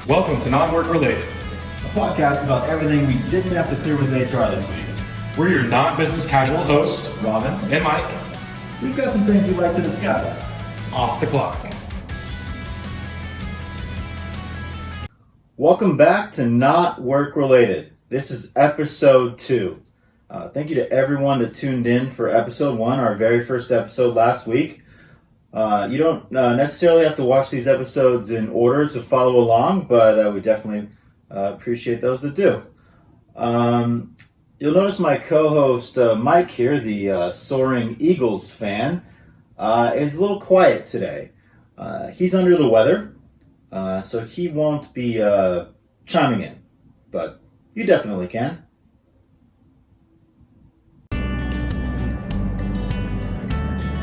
Welcome to Non-Work Related. A podcast about everything we didn't have to clear with HR this week. We're your non-business casual hosts, Robin and Mike, we've got some things we'd like to discuss. off the clock. Welcome back to Not Work Related. This is episode 2. Thank you to everyone that tuned in for episode 1, our very first episode last week. You don't necessarily have to watch these episodes in order to follow along, but we definitely appreciate those that do. You'll notice my co-host Mike here, the Soaring Eagles fan, is a little quiet today. He's under the weather, so he won't be chiming in, but you definitely can.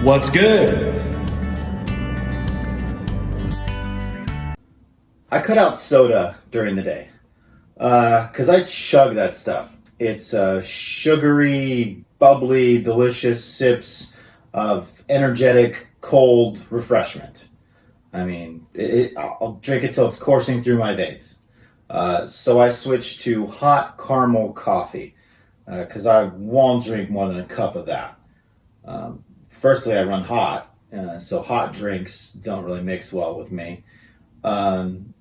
What's good? I cut out soda during the day because I chug that stuff. It's sugary, bubbly, delicious sips of energetic, cold refreshment. I mean, I'll drink it till it's coursing through my veins. So I switched to hot caramel coffee because I won't drink more than a cup of that. Firstly, I run hot, so hot drinks don't really mix well with me.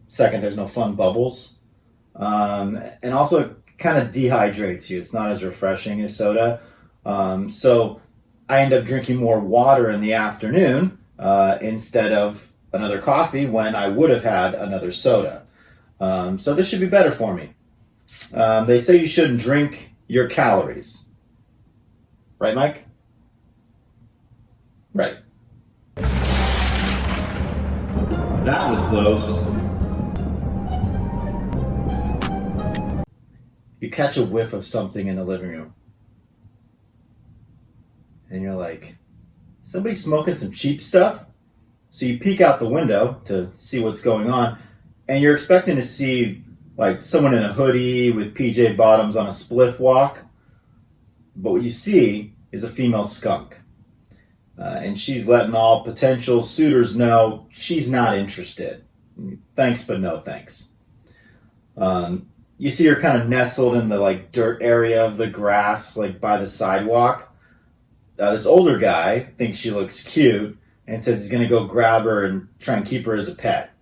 Second, there's no fun bubbles. And also, it kind of dehydrates you. It's not as refreshing as soda. So I end up drinking more water in the afternoon instead of another coffee when I would have had another soda. So this should be better for me. They say you shouldn't drink your calories. Right, Mike? Right. That was close. You catch a whiff of something in the living room. And you're like, somebody smoking some cheap stuff? So you peek out the window to see what's going on, and you're expecting to see like someone in a hoodie with PJ bottoms on a spliff walk. But what you see is a female skunk. And she's letting all potential suitors know she's not interested. Thanks, but no thanks. You see her kind of nestled in the like dirt area of the grass, like by the sidewalk. This older guy thinks she looks cute and says he's going to go grab her and try and keep her as a pet.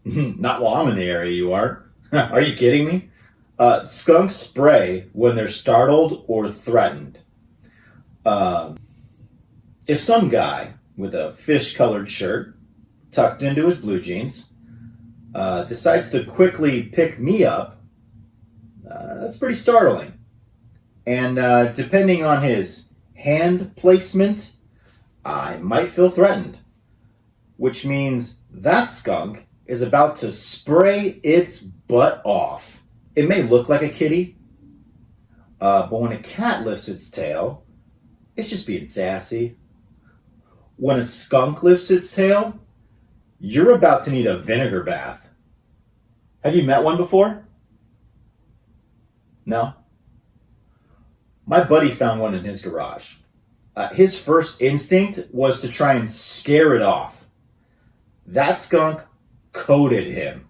Not while I'm in the area, you are. Are you kidding me? Skunks spray when they're startled or threatened. If some guy with a fish-colored shirt tucked into his blue jeans decides to quickly pick me up, that's pretty startling. And depending on his hand placement, I might feel threatened. Which means that skunk is about to spray its butt off. It may look like a kitty, but when a cat lifts its tail, it's just being sassy. When a skunk lifts its tail, you're about to need a vinegar bath. Have you met one before? No? My buddy found one in his garage. His first instinct was to try and scare it off. That skunk coated him.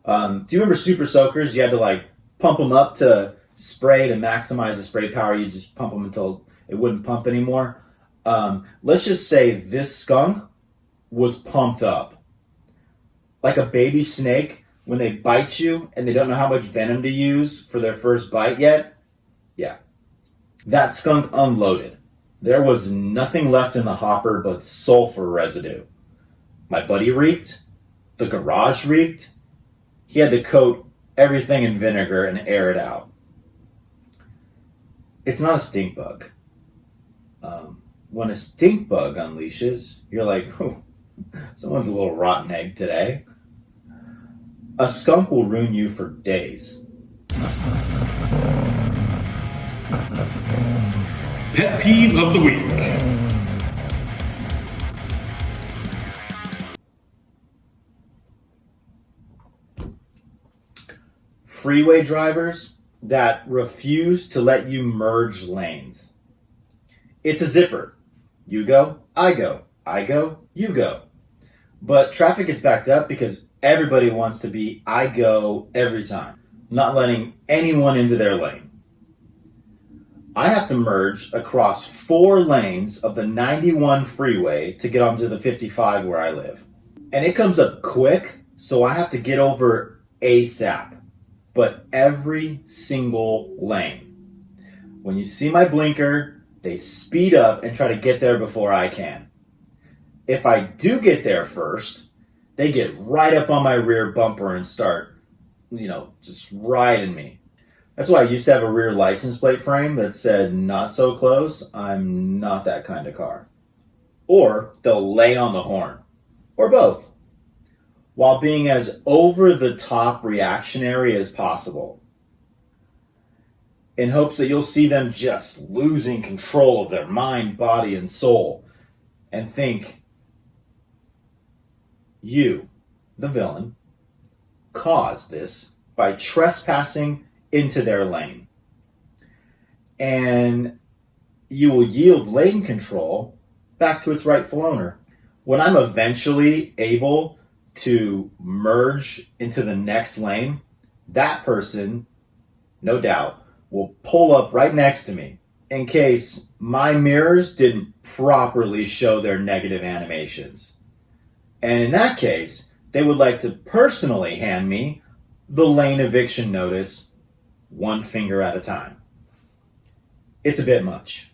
Do you remember Super Soakers? You had to like pump them up to spray to maximize the spray power. You just pump them until it wouldn't pump anymore. Let's just say this skunk was pumped up. Like a baby snake when they bite you and they don't know how much venom to use for their first bite yet. Yeah. That skunk unloaded. There was nothing left in the hopper but sulfur residue. My buddy reeked. The garage reeked. He had to coat everything in vinegar and air it out. It's not a stink bug. When a stink bug unleashes, you're like, oh, someone's a little rotten egg today. A skunk will ruin you for days. Pet peeve of the week. Freeway drivers that refuse to let you merge lanes. It's a zipper. You go, I go, you go. But traffic gets backed up because everybody wants to be I go every time, not letting anyone into their lane. I have to merge across 4 lanes of the 91 freeway to get onto the 55 where I live. And it comes up quick, so I have to get over ASAP. But every single lane. When you see my blinker, they speed up and try to get there before I can. If I do get there first, they get right up on my rear bumper and start, just riding me. That's why I used to have a rear license plate frame that said, not so close, I'm not that kind of car. Or they'll lay on the horn. Or both. While being as over-the-top reactionary as possible. In hopes that you'll see them just losing control of their mind, body, and soul. And think, you, the villain, caused this by trespassing into their lane. And you will yield lane control back to its rightful owner. When I'm eventually able to merge into the next lane, that person, no doubt, will pull up right next to me in case my mirrors didn't properly show their negative animations. And in that case, they would like to personally hand me the lane eviction notice, one finger at a time. It's a bit much.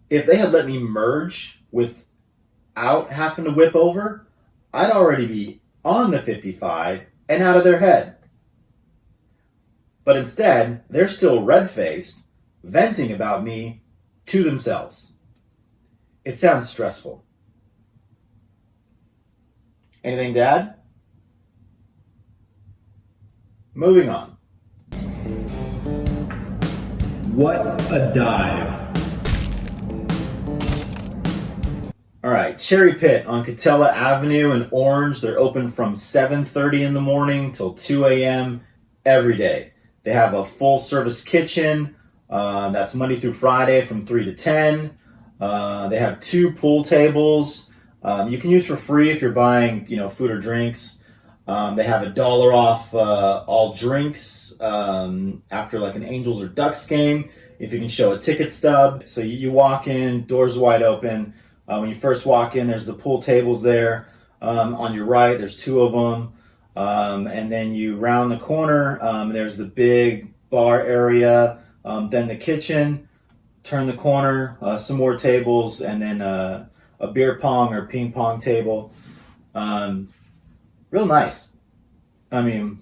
If they had let me merge without having to whip over, I'd already be on the 55 and out of their head. But instead, they're still red-faced, venting about me to themselves. It sounds stressful. Anything to add? Moving on. What a dive. All right, Cherry Pit on Catella Avenue in Orange. They're open from 7:30 in the morning till 2 a.m. every day. They have a full-service kitchen. That's Monday through Friday from 3 to 10. They have 2 pool tables. You can use for free if you're buying, food or drinks. They have $1 off all drinks after like an Angels or Ducks game if you can show a ticket stub. So you walk in, doors wide open. When you first walk in, there's the pool tables there. On your right, there's 2 of them. And then you round the corner, there's the big bar area, then the kitchen, turn the corner, some more tables, and then a beer pong or ping pong table. Real nice. I mean,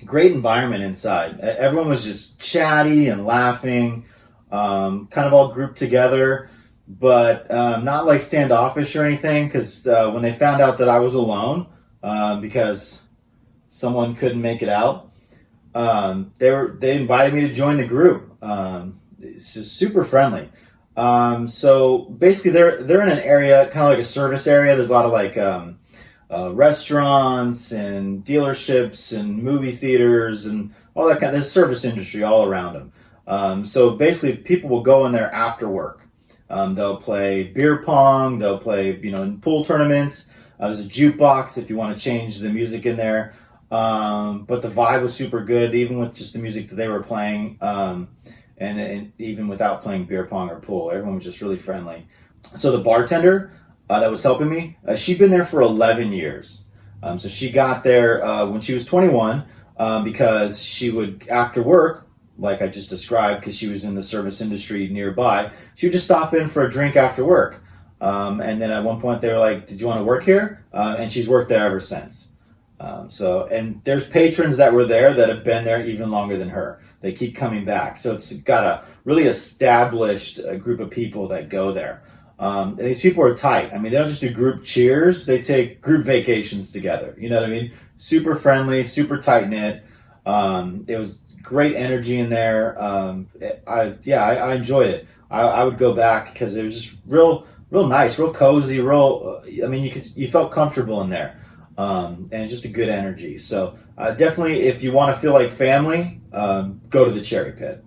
great environment inside. Everyone was just chatty and laughing, kind of all grouped together, but not like standoffish or anything, because when they found out that I was alone, because someone couldn't make it out, they invited me to join the group. It's just super friendly. So basically they're in an area, kind of like a service area. There's a lot of like restaurants and dealerships and movie theaters and all that kind of, there's service industry all around them. So basically people will go in there after work. They'll play beer pong, they'll play, pool tournaments. There's a jukebox if you want to change the music in there. But the vibe was super good, even with just the music that they were playing. And even without playing beer pong or pool, everyone was just really friendly. So the bartender that was helping me, she'd been there for 11 years. So she got there when she was 21 because she would, after work, like I just described, because she was in the service industry nearby, she would just stop in for a drink after work. And then at one point they were like, "Did you want to work here?" And she's worked there ever since. And there's patrons that were there that have been there even longer than her. They keep coming back. So it's got a really established group of people that go there. And these people are tight. I mean, they don't just do group cheers. They take group vacations together. You know what I mean? Super friendly, super tight-knit. It was great energy in there. I enjoyed it. I would go back because it was just real nice, real cozy, you felt comfortable in there. And it's just a good energy. So definitely, if you want to feel like family, go to the Cherry Pit.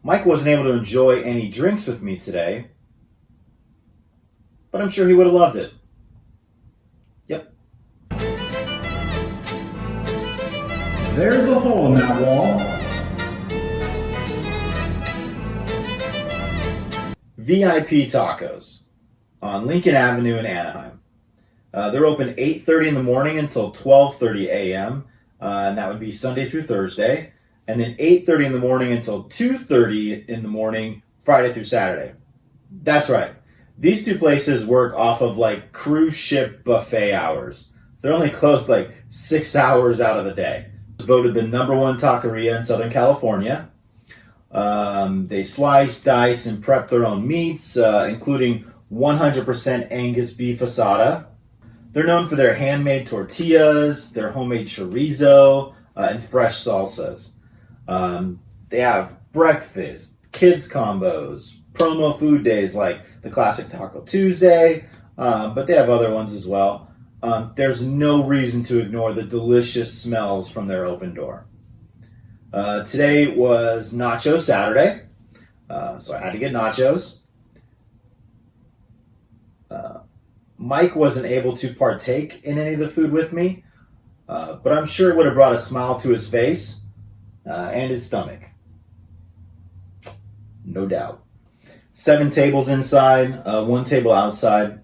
Mike wasn't able to enjoy any drinks with me today, but I'm sure he would have loved it. Yep. There's a hole in that wall. VIP Tacos on Lincoln Avenue in Anaheim. They're open 8:30 in the morning until 12:30 a.m. And that would be Sunday through Thursday. And then 8:30 in the morning until 2:30 in the morning, Friday through Saturday. That's right. These two places work off of like cruise ship buffet hours. They're only closed like 6 hours out of the day. Voted the #1 taqueria in Southern California. They slice, dice, and prep their own meats, including 100% Angus beef asada. They're known for their handmade tortillas, their homemade chorizo, and fresh salsas. They have breakfast, kids combos, promo food days like the classic Taco Tuesday, but they have other ones as well. There's no reason to ignore the delicious smells from their open door. Today was Nacho Saturday, so I had to get nachos. Mike wasn't able to partake in any of the food with me, but I'm sure it would have brought a smile to his face and his stomach. No doubt. 7 tables inside, 1 table outside,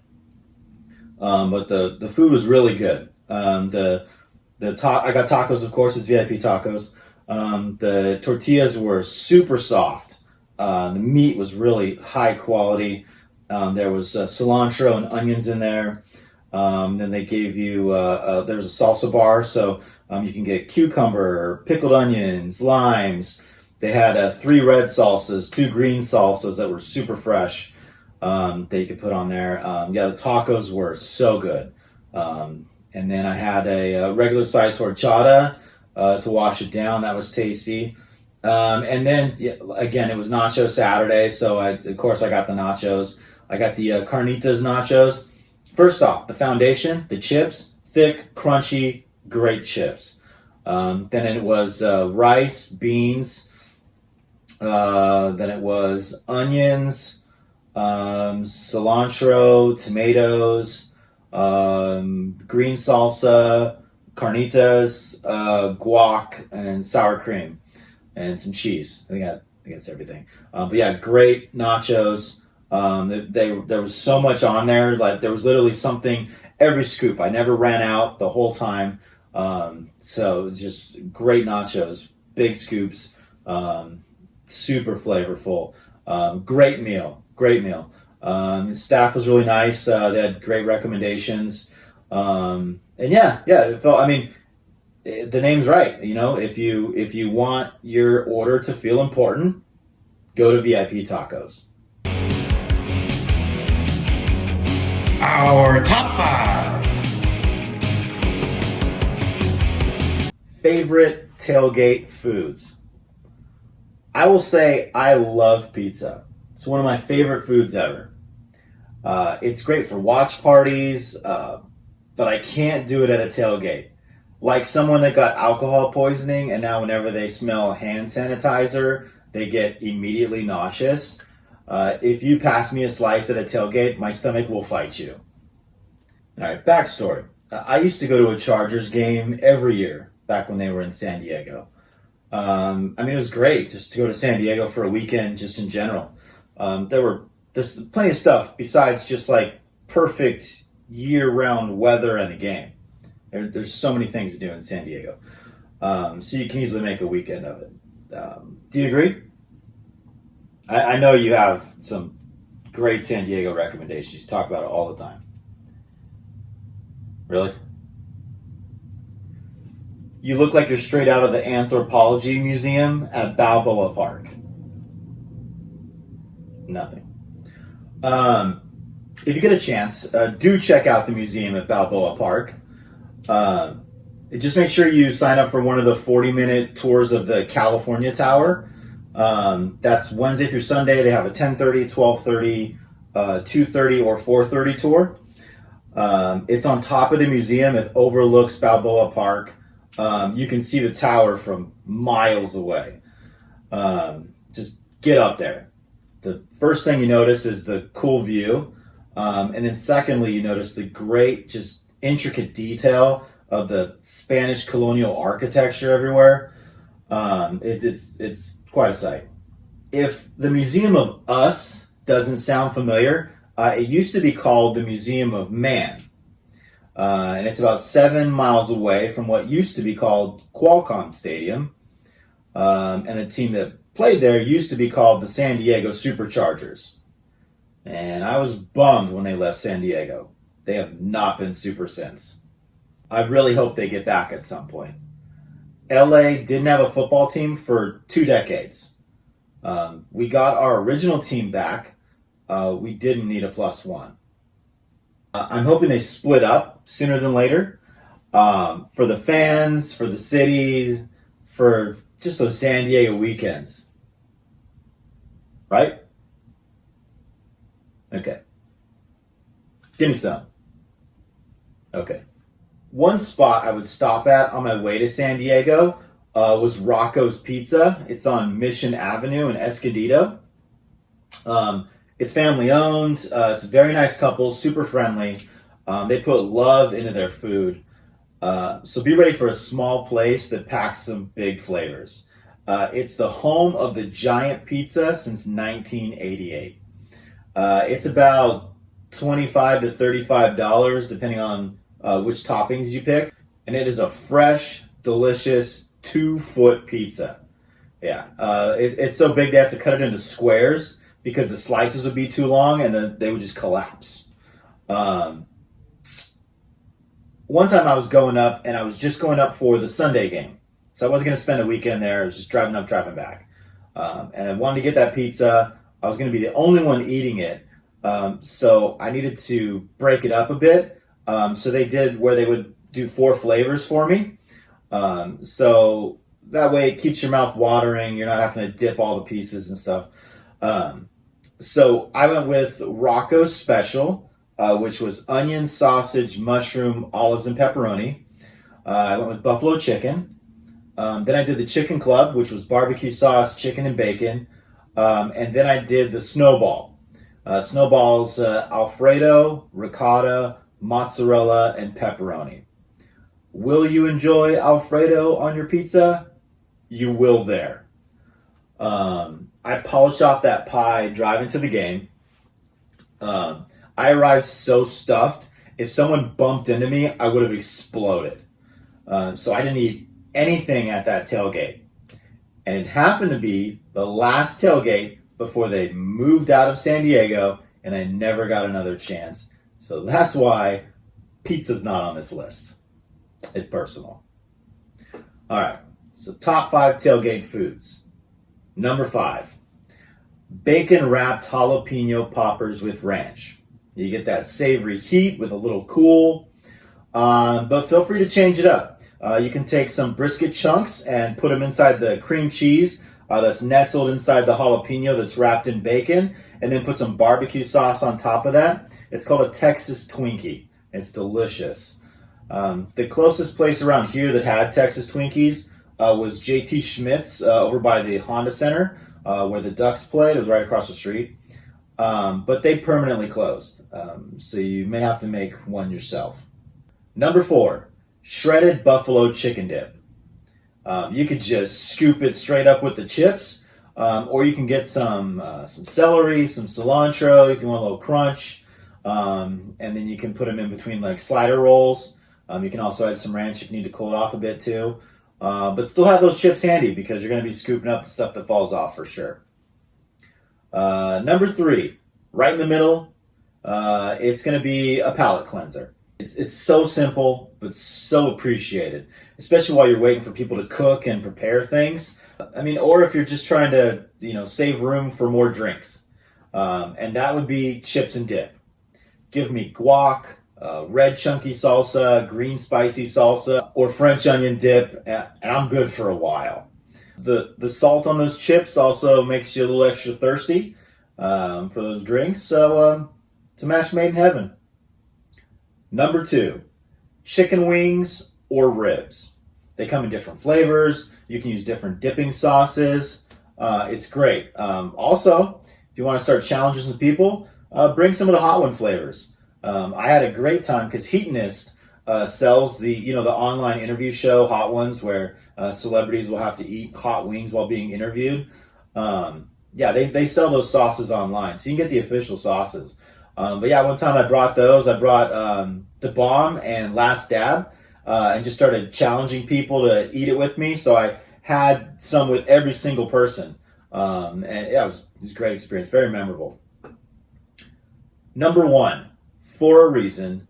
but the food was really good. I got tacos, of course. It's VIP tacos. The tortillas were super soft. The meat was really high quality. There was cilantro and onions in there. Then they gave you, there was a salsa bar, so you can get cucumber, pickled onions, limes. They had 3 red salsas, 2 green salsas that were super fresh that you could put on there. Yeah, the tacos were so good. And then I had a regular size horchata to wash it down. That was tasty. And then, again, it was Nacho Saturday, so of course I got the nachos. I got the carnitas nachos. First off, the foundation, the chips, thick, crunchy, great chips. Then it was rice, beans. Then it was onions, cilantro, tomatoes, green salsa, carnitas, guac, and sour cream, and some cheese. I think that's everything. But yeah, great nachos. There was so much on there. Like there was literally something every scoop. I never ran out the whole time. So it was just great nachos, big scoops, super flavorful. Great meal. Staff was really nice. They had great recommendations. And it felt. I mean, the name's right. You know, if you want your order to feel important, go to VIP Tacos. Our top 5. Favorite tailgate foods. I will say I love pizza. It's one of my favorite foods ever. It's great for watch parties, but I can't do it at a tailgate. Like someone that got alcohol poisoning and now whenever they smell hand sanitizer, they get immediately nauseous. If you pass me a slice at a tailgate, my stomach will fight you. All right, backstory. I used to go to a Chargers game every year back when they were in San Diego. It was great just to go to San Diego for a weekend, just in general. There's plenty of stuff besides just like perfect year-round weather and a game. There's so many things to do in San Diego. So you can easily make a weekend of it. Do you agree? I know you have some great San Diego recommendations. You talk about it all the time. Really? You look like you're straight out of the Anthropology Museum at Balboa Park. Nothing. If you get a chance, do check out the museum at Balboa Park. Just make sure you sign up for one of the 40-minute tours of the California Tower. That's Wednesday through Sunday. They have a 10:30, 12:30, 2:30, or 4:30 tour. It's on top of the museum. It overlooks Balboa Park. You can see the tower from miles away. Just get up there. The first thing you notice is the cool view. And then secondly, you notice the great just intricate detail of the Spanish colonial architecture everywhere. It's quite a sight. If the Museum of Us doesn't sound familiar, it used to be called the Museum of Man. And it's about 7 miles away from what used to be called Qualcomm Stadium. And the team that played there used to be called the San Diego Superchargers. And I was bummed when they left San Diego. They have not been super since. I really hope they get back at some point. LA didn't have a football team for 2 decades. We got our original team back. We didn't need a +1. I'm hoping they split up sooner than later. For the fans, for the cities, for just those San Diego weekends. Right? Okay. Give me some. Okay. One spot I would stop at on my way to San Diego was Rocco's Pizza. It's on Mission Avenue in Escondido. It's family owned. It's a very nice couple, super friendly. They put love into their food. So be ready for a small place that packs some big flavors. It's the home of the giant pizza since 1988. It's about $25 to $35 depending on which toppings you pick. And it is a fresh, delicious 2-foot pizza. Yeah, it's so big they have to cut it into squares because the slices would be too long and then they would just collapse. One time I was going up and I was just going up for the Sunday game. So I wasn't going to spend a weekend there. I was just driving up, driving back. And I wanted to get that pizza. I was going to be the only one eating it. So I needed to break it up a bit. So they did where they would do 4 flavors for me. So that way it keeps your mouth watering. You're not having to dip all the pieces and stuff. So I went with Rocco's Special, which was onion, sausage, mushroom, olives, and pepperoni. I went with buffalo chicken. Then I did the chicken club, which was barbecue sauce, chicken, and bacon. And then I did the snowball. Snowballs, Alfredo, ricotta, mozzarella, and pepperoni. Will you enjoy Alfredo on your pizza? You will there. I polished off that pie driving to the game. I arrived so stuffed. If someone bumped into me, I would have exploded. So I didn't eat anything at that tailgate. And it happened to be the last tailgate before they moved out of San Diego, and I never got another chance. So that's why pizza's not on this list. It's personal. All right, so top 5 tailgate foods. Number 5, bacon-wrapped jalapeno poppers with ranch. You get that savory heat with a little cool, but feel free to change it up. You can take some brisket chunks and put them inside the cream cheese that's nestled inside the jalapeno that's wrapped in bacon, and then put some barbecue sauce on top of that. It's called a Texas Twinkie. It's delicious. The closest place around here that had Texas Twinkies was JT Schmidt's over by the Honda Center where the Ducks played. It was right across the street. But they permanently closed. So you may have to make one yourself. Number 4, shredded buffalo chicken dip. You could just scoop it straight up with the chips, or you can get some celery, some cilantro if you want a little crunch, and then you can put them in between like slider rolls. You can also add some ranch if you need to cool it off a bit too. But still have those chips handy because you're going to be scooping up the stuff that falls off for sure. Number 3, right in the middle, it's going to be a palate cleanser. It's so simple, but so appreciated, especially while you're waiting for people to cook and prepare things. I mean, or if you're just trying to, save room for more drinks. And that would be chips and dip. Give me guac, red chunky salsa, green spicy salsa, or French onion dip, and I'm good for a while. The salt on those chips also makes you a little extra thirsty for those drinks, so it's a match made in heaven. Number 2, chicken wings or ribs. They come in different flavors. You can use different dipping sauces. It's great. Also, if you want to start challenging some people, bring some of the hot one flavors. I had a great time because Heatonist sells the online interview show Hot Ones, where celebrities will have to eat hot wings while being interviewed. Yeah, they sell those sauces online, so you can get the official sauces. But yeah, one time I brought those. I brought the Bomb and Last Dab, and just started challenging people to eat it with me. So I had some with every single person, and yeah, it was a great experience, very memorable. Number one, for a reason,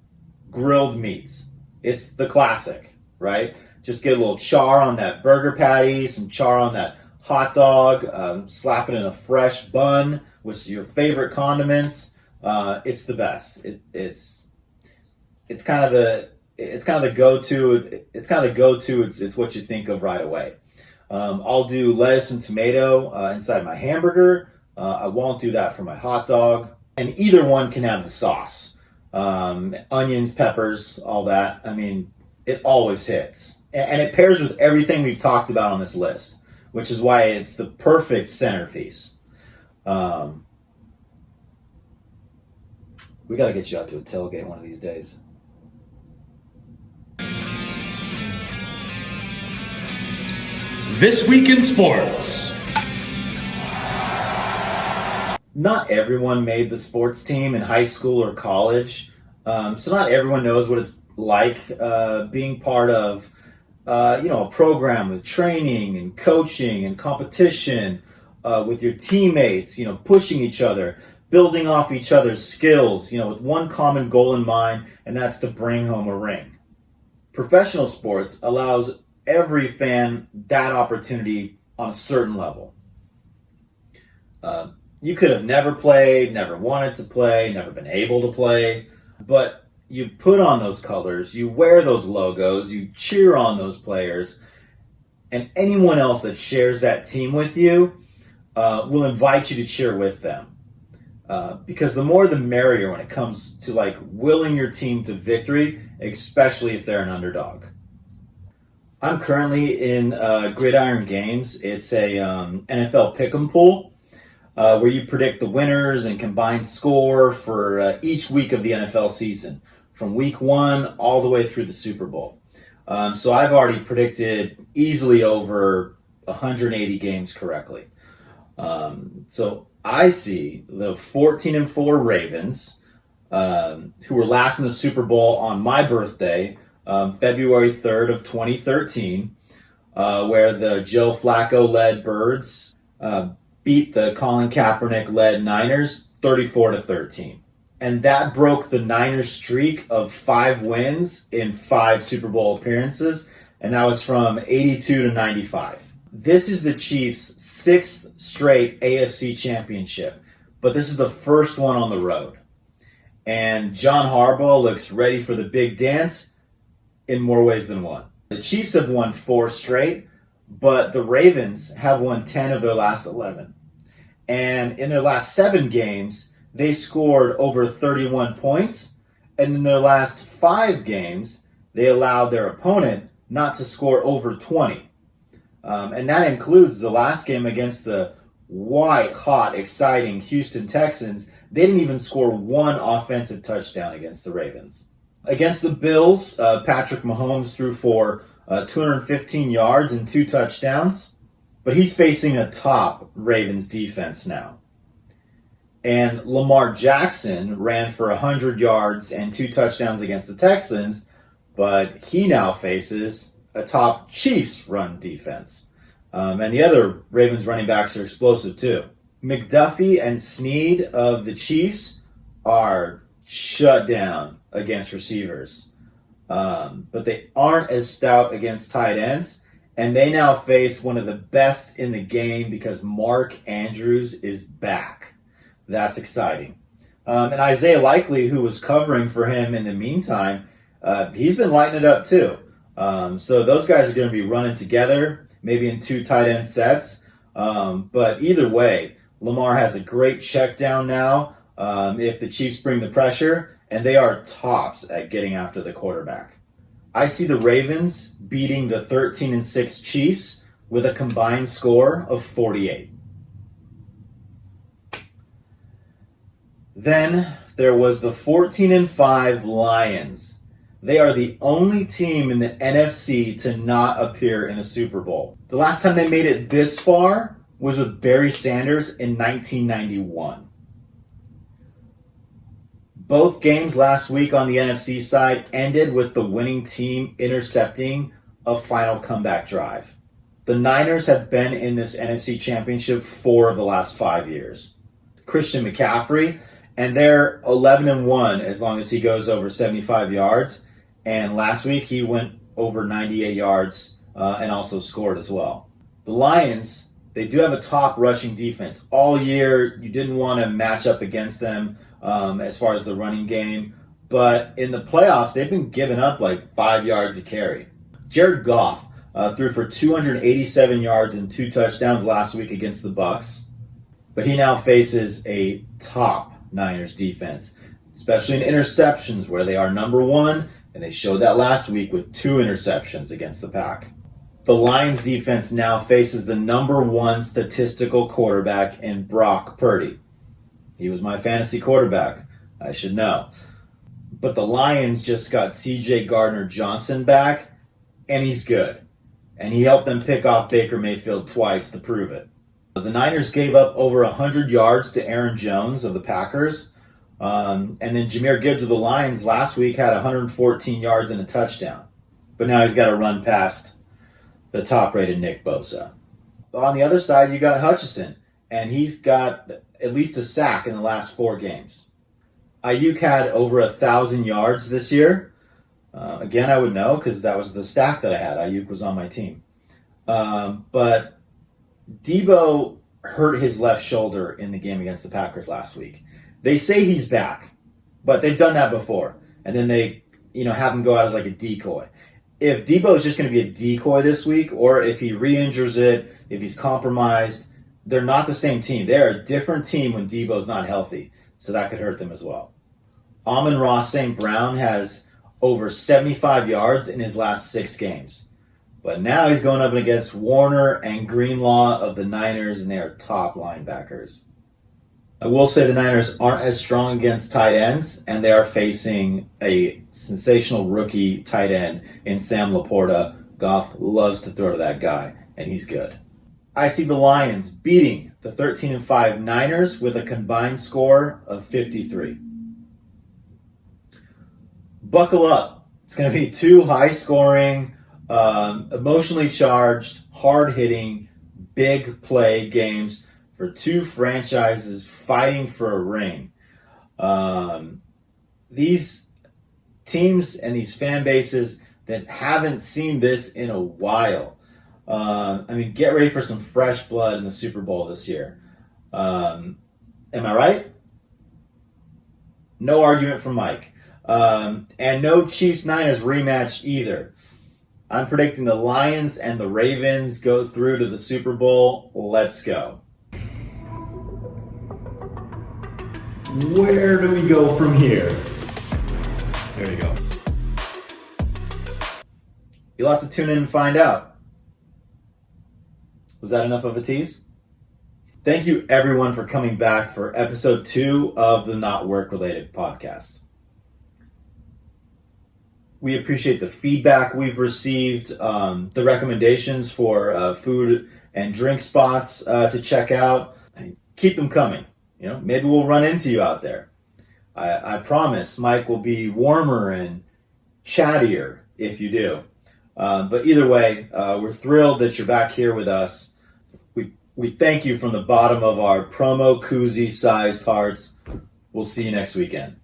grilled meats. It's the classic, right? Just get a little char on that burger patty, some char on that hot dog, slap it in a fresh bun with your favorite condiments. It's the best. It's kind of the go-to. It's kind of the go-to. It's what you think of right away. I'll do lettuce and tomato inside my hamburger. I won't do that for my hot dog. And either one can have the sauce. Onions, peppers, all that. I mean, it always hits. And it pairs with everything we've talked about on this list, which is why it's the perfect centerpiece. We got to get you out to a tailgate one of these days. This week in sports. Not everyone made the sports team in high school or college, so not everyone knows what it's like being part of a program with training and coaching and competition with your teammates, pushing each other, building off each other's skills, with one common goal in mind, and that's to bring home a ring. Professional sports allows every fan that opportunity on a certain level. You could have never played, never wanted to play, never been able to play, but you put on those colors, you wear those logos, you cheer on those players, and anyone else that shares that team with you will invite you to cheer with them. Because the more the merrier when it comes to willing your team to victory, especially if they're an underdog. I'm currently in Gridiron Games. It's a NFL pick'em pool where you predict the winners and combined score for each week of the NFL season, from week 1 all the way through the Super Bowl. So I've already predicted easily over 180 games correctly. So I see the 14-4 Ravens, who were last in the Super Bowl on my birthday, February 3rd of 2013, where the Joe Flacco-led Birds beat the Colin Kaepernick-led Niners 34-13. And that broke the Niners streak of 5 wins in 5 Super Bowl appearances, and that was from 82 to 95. This is the Chiefs' 6th straight AFC championship, but this is the first one on the road. And John Harbaugh looks ready for the big dance in more ways than one. The Chiefs have won 4 straight, but the Ravens have won 10 of their last 11. And in their last 7 games, they scored over 31 points. And in their last 5 games, they allowed their opponent not to score over 20. And that includes the last game against the white-hot, exciting Houston Texans. They didn't even score 1 offensive touchdown against the Ravens. Against the Bills, Patrick Mahomes threw for 215 yards and 2 touchdowns, but he's facing a top Ravens defense now. And Lamar Jackson ran for 100 yards and 2 touchdowns against the Texans, but he now faces a top Chiefs run defense. And the other Ravens running backs are explosive too. McDuffie and Snead of the Chiefs are shut down against receivers. But they aren't as stout against tight ends. And they now face one of the best in the game because Mark Andrews is back. That's exciting. And Isaiah Likely, who was covering for him in the meantime, he's been lighting it up too. So those guys are going to be running together, maybe in 2 tight end sets. But either way, Lamar has a great check down now if the Chiefs bring the pressure, and they are tops at getting after the quarterback. I see the Ravens beating the 13-6 Chiefs with a combined score of 48. Then there was the 14-5 Lions. They are the only team in the NFC to not appear in a Super Bowl. The last time they made it this far was with Barry Sanders in 1991. Both games last week on the NFC side ended with the winning team intercepting a final comeback drive. The Niners have been in this NFC Championship 4 of the last 5 years. Christian McCaffrey, and they're 11-1 as long as he goes over 75 yards. And last week he went over 98 yards and also scored as well. The Lions, they do have a top rushing defense. All year you didn't want to match up against them as far as the running game. But in the playoffs, they've been giving up like 5 yards a carry. Jared Goff threw for 287 yards and 2 touchdowns last week against the Bucs. But he now faces a top Niners defense, especially in interceptions where they are number 1, and they showed that last week with 2 interceptions against the Pack. The Lions defense now faces the number 1 statistical quarterback in Brock Purdy. He was my fantasy quarterback, I should know. But the Lions just got CJ Gardner-Johnson back, and he's good. And he helped them pick off Baker Mayfield twice to prove it. The Niners gave up over 100 yards to Aaron Jones of the Packers. And then Jahmyr Gibbs of the Lions last week had 114 yards and a touchdown. But now he's got to run past the top-rated Nick Bosa. On the other side, you got Hutchinson, and he's got at least a sack in the last 4 games. Ayuk had over 1,000 yards this year. Again, I would know because that was the stack that I had. Ayuk was on my team. But Debo hurt his left shoulder in the game against the Packers last week. They say he's back, but they've done that before. And then they, have him go out as like a decoy. If Debo is just going to be a decoy this week, or if he re-injures it, if he's compromised, they're not the same team. They're a different team when Debo's not healthy. So that could hurt them as well. Amon-Ra St. Brown has over 75 yards in his last 6 games. But now he's going up against Warner and Greenlaw of the Niners, and they are top linebackers. I will say the Niners aren't as strong against tight ends, and they are facing a sensational rookie tight end in Sam Laporta. Goff loves to throw to that guy, and he's good. I see the Lions beating the 13-5 Niners with a combined score of 53. Buckle up. It's going to be 2 high-scoring, emotionally charged, hard-hitting, big play games for 2 franchises fighting for a ring. These teams and these fan bases that haven't seen this in a while. Get ready for some fresh blood in the Super Bowl this year. Am I right? No argument from Mike. And no Chiefs-Niners rematch either. I'm predicting the Lions and the Ravens go through to the Super Bowl. Let's go. Where do we go from here? There you go. You'll have to tune in and find out. Was that enough of a tease? Thank you everyone for coming back for episode 2 of the Not Work Related podcast. We appreciate the feedback we've received, the recommendations for food and drink spots to check out. Keep them coming. Maybe we'll run into you out there. I promise Mike will be warmer and chattier if you do. But either way, we're thrilled that you're back here with us. We thank you from the bottom of our promo koozie-sized hearts. We'll see you next weekend.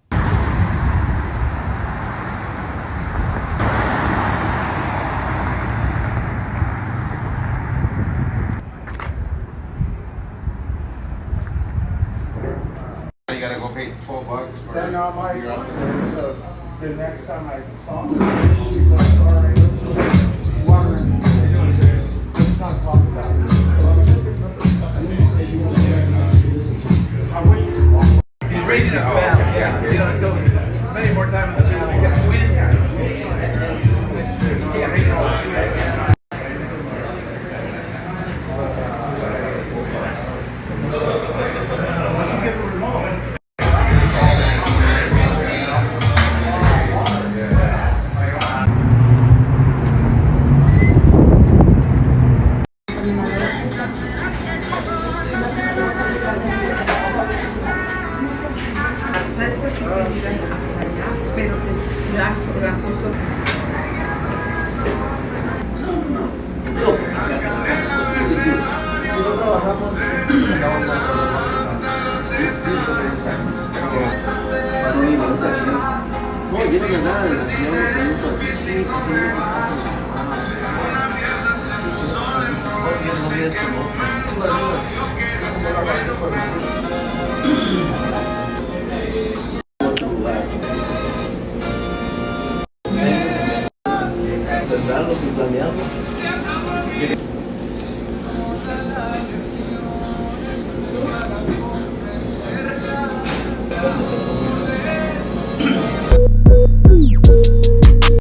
You gotta go pay $12 for They're not my your own. So the next time I saw them, he's like, all right, let's not talk about it. He's raising a family, yeah. So many more times than transcurso. Si no trabajamos, acabamos más No, yo no nada de la sin planearlo.